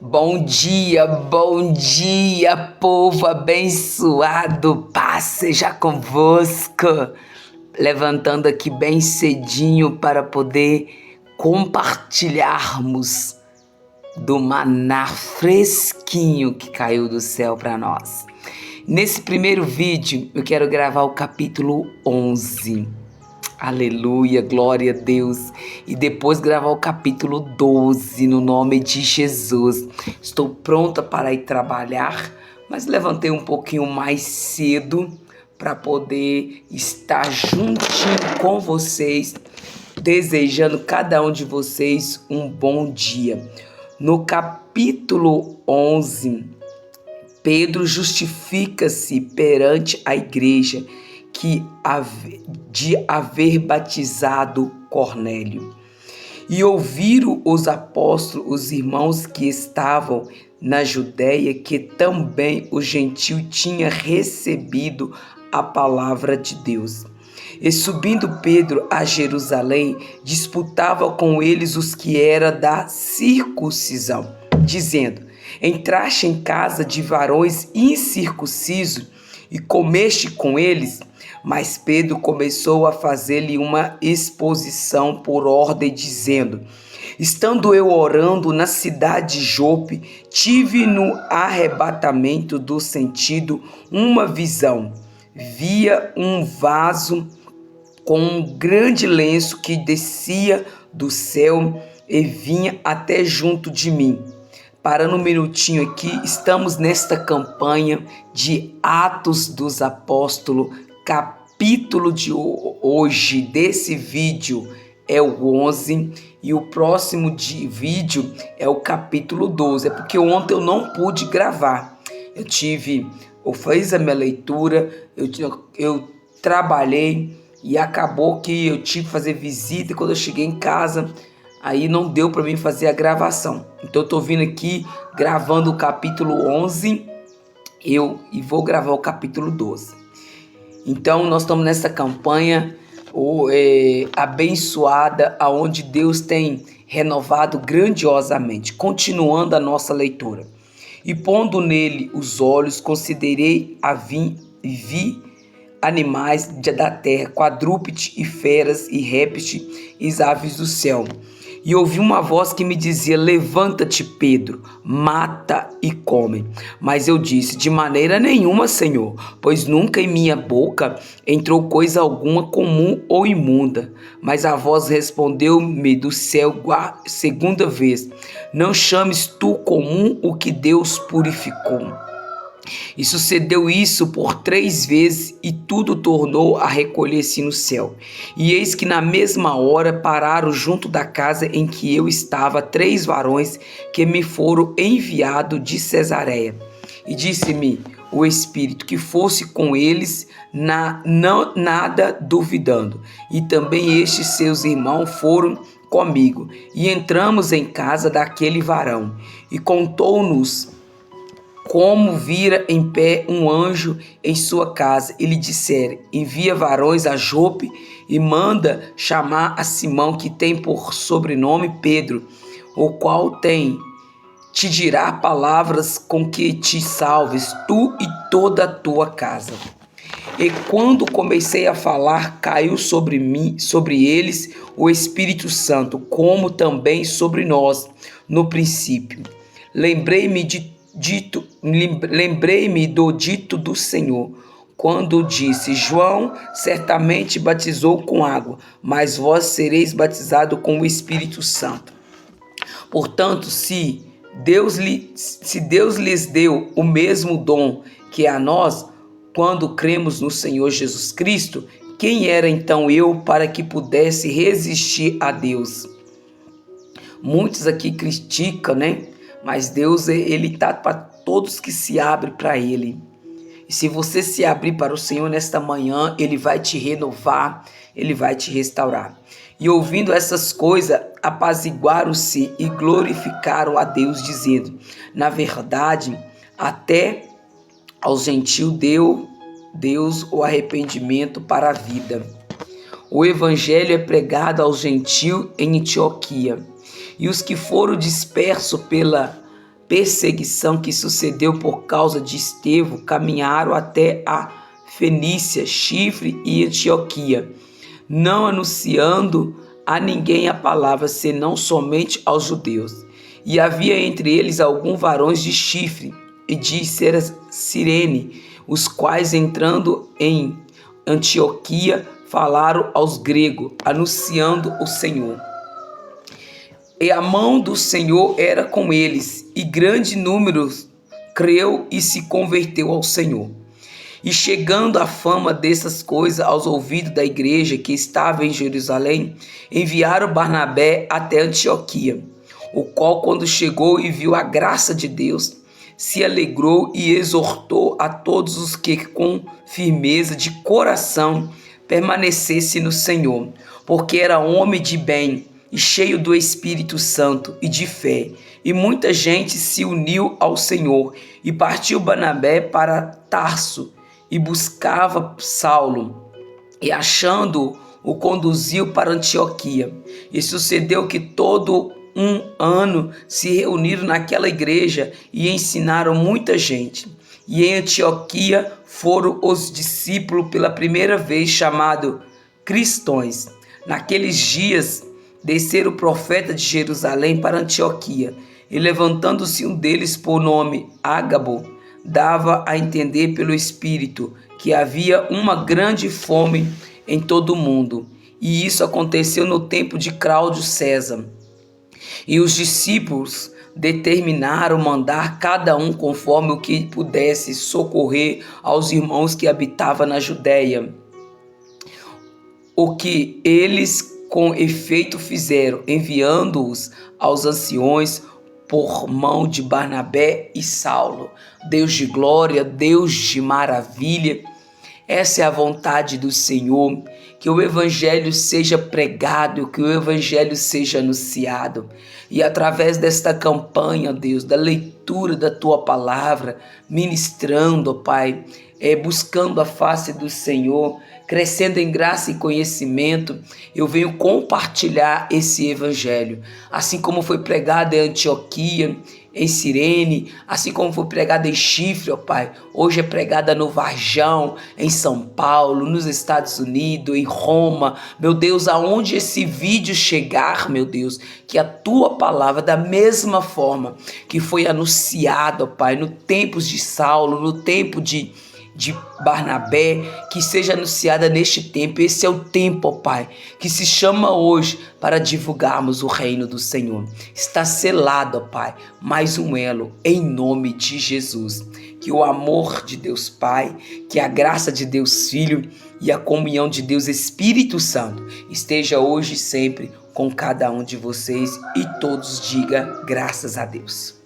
Bom dia, povo abençoado, paz seja convosco. Levantando aqui bem cedinho para poder compartilharmos do maná fresquinho que caiu do céu para nós. Nesse primeiro vídeo, eu quero gravar o capítulo 11. Aleluia, glória a Deus. E depois gravar o capítulo 12, no nome de Jesus. Estou pronta para ir trabalhar, mas levantei um pouquinho mais cedo para poder estar juntinho com vocês, desejando cada um de vocês um bom dia. No capítulo 11, Pedro justifica-se perante a igreja de haver batizado Cornélio. E ouviram os apóstolos, os irmãos que estavam na Judéia, que também o gentil tinha recebido a palavra de Deus. E subindo Pedro a Jerusalém, disputava com eles os que eram da circuncisão, dizendo: entraste em casa de varões incircuncisos e comeste com eles? Mas Pedro começou a fazer-lhe uma exposição por ordem, dizendo: estando eu orando na cidade de Jope, tive no arrebatamento do sentido uma visão. Via um vaso com um grande lenço que descia do céu e vinha até junto de mim. Parando um minutinho aqui, estamos nesta campanha de Atos dos Apóstolos, capítulo de hoje desse vídeo é o 11 e o próximo vídeo é o capítulo 12. É porque ontem eu não pude gravar. Eu fiz a minha leitura, eu trabalhei e acabou que eu tive que fazer visita e quando eu cheguei em casa, aí não deu para mim fazer a gravação. Então eu tô vindo aqui gravando o capítulo 11 e vou gravar o capítulo 12. Então nós estamos nessa campanha abençoada, aonde Deus tem renovado grandiosamente. Continuando a nossa leitura. E pondo nele os olhos, considerei vi animais da terra, quadrúpedes e feras e répteis e aves do céu. E ouvi uma voz que me dizia: levanta-te, Pedro, mata e come. Mas eu disse: de maneira nenhuma, Senhor, pois nunca em minha boca entrou coisa alguma comum ou imunda. Mas a voz respondeu-me do céu segunda vez: não chames tu comum o que Deus purificou. E sucedeu isso por 3 vezes, e tudo tornou a recolher-se no céu. E eis que na mesma hora pararam junto da casa em que eu estava 3 varões que me foram enviados de Cesareia. E disse-me o Espírito que fosse com eles, nada duvidando. E também estes seus irmãos foram comigo. E entramos em casa daquele varão, e contou-nos como vira em pé um anjo em sua casa, e lhe disseram: envia varões a Jope e manda chamar a Simão, que tem por sobrenome Pedro, o qual te dirá palavras com que te salves, tu e toda a tua casa. E quando comecei a falar, caiu sobre eles o Espírito Santo, como também sobre nós no princípio. Lembrei-me do dito do Senhor, quando disse: João certamente batizou com água, mas vós sereis batizados com o Espírito Santo. Portanto, se Deus lhes deu o mesmo dom que a nós, quando cremos no Senhor Jesus Cristo, quem era então eu para que pudesse resistir a Deus? Muitos aqui criticam, né? Mas Deus, ele está para todos que se abrem para Ele. E se você se abrir para o Senhor nesta manhã, Ele vai te renovar, Ele vai te restaurar. E ouvindo essas coisas, apaziguaram-se e glorificaram a Deus, dizendo: na verdade, até aos gentios deu Deus o arrependimento para a vida. O evangelho é pregado aos gentios em Antioquia. E os que foram dispersos perseguição que sucedeu por causa de Estevão, caminharam até a Fenícia, Chipre e Antioquia, não anunciando a ninguém a palavra, senão somente aos judeus. E havia entre eles alguns varões de Chipre e de Cirene, os quais, entrando em Antioquia, falaram aos gregos, anunciando o Senhor. E a mão do Senhor era com eles, e grande número creu e se converteu ao Senhor. E chegando a fama dessas coisas aos ouvidos da igreja que estava em Jerusalém, enviaram Barnabé até Antioquia, o qual, quando chegou e viu a graça de Deus, se alegrou e exortou a todos os que com firmeza de coração permanecessem no Senhor, porque era homem de bem e cheio do Espírito Santo e de fé, e muita gente se uniu ao Senhor. E partiu Barnabé para Tarso, e buscava Saulo, e achando-o, o conduziu para Antioquia. E sucedeu que todo um ano se reuniram naquela igreja e ensinaram muita gente. E em Antioquia foram os discípulos pela primeira vez chamados cristãos. Naqueles dias desceram o profeta de Jerusalém para Antioquia, e levantando-se um deles por nome Ágabo, dava a entender pelo Espírito que havia uma grande fome em todo o mundo. E isso aconteceu no tempo de Cláudio César. E os discípulos determinaram mandar cada um conforme o que pudesse socorrer aos irmãos que habitavam na Judéia. O que eles com efeito fizeram, enviando-os aos anciões por mão de Barnabé e Saulo. Deus de glória, Deus de maravilha, essa é a vontade do Senhor, que o Evangelho seja pregado, que o Evangelho seja anunciado. E através desta campanha, Deus, da leitura da Tua Palavra, ministrando, Pai, buscando a face do Senhor, crescendo em graça e conhecimento, eu venho compartilhar esse Evangelho. Assim como foi pregado em Antioquia, em Cirene, assim como foi pregada em Chipre, ó Pai, hoje é pregada no Varjão, em São Paulo, nos Estados Unidos, em Roma. Meu Deus, aonde esse vídeo chegar, meu Deus, que a Tua Palavra, da mesma forma que foi anunciada, ó Pai, no tempos de Saulo, no tempo de Barnabé, que seja anunciada neste tempo. Esse é o tempo, ó Pai, que se chama hoje para divulgarmos o reino do Senhor. Está selado, ó Pai, mais um elo em nome de Jesus. Que o amor de Deus Pai, que a graça de Deus Filho e a comunhão de Deus Espírito Santo esteja hoje e sempre com cada um de vocês, e todos digam graças a Deus.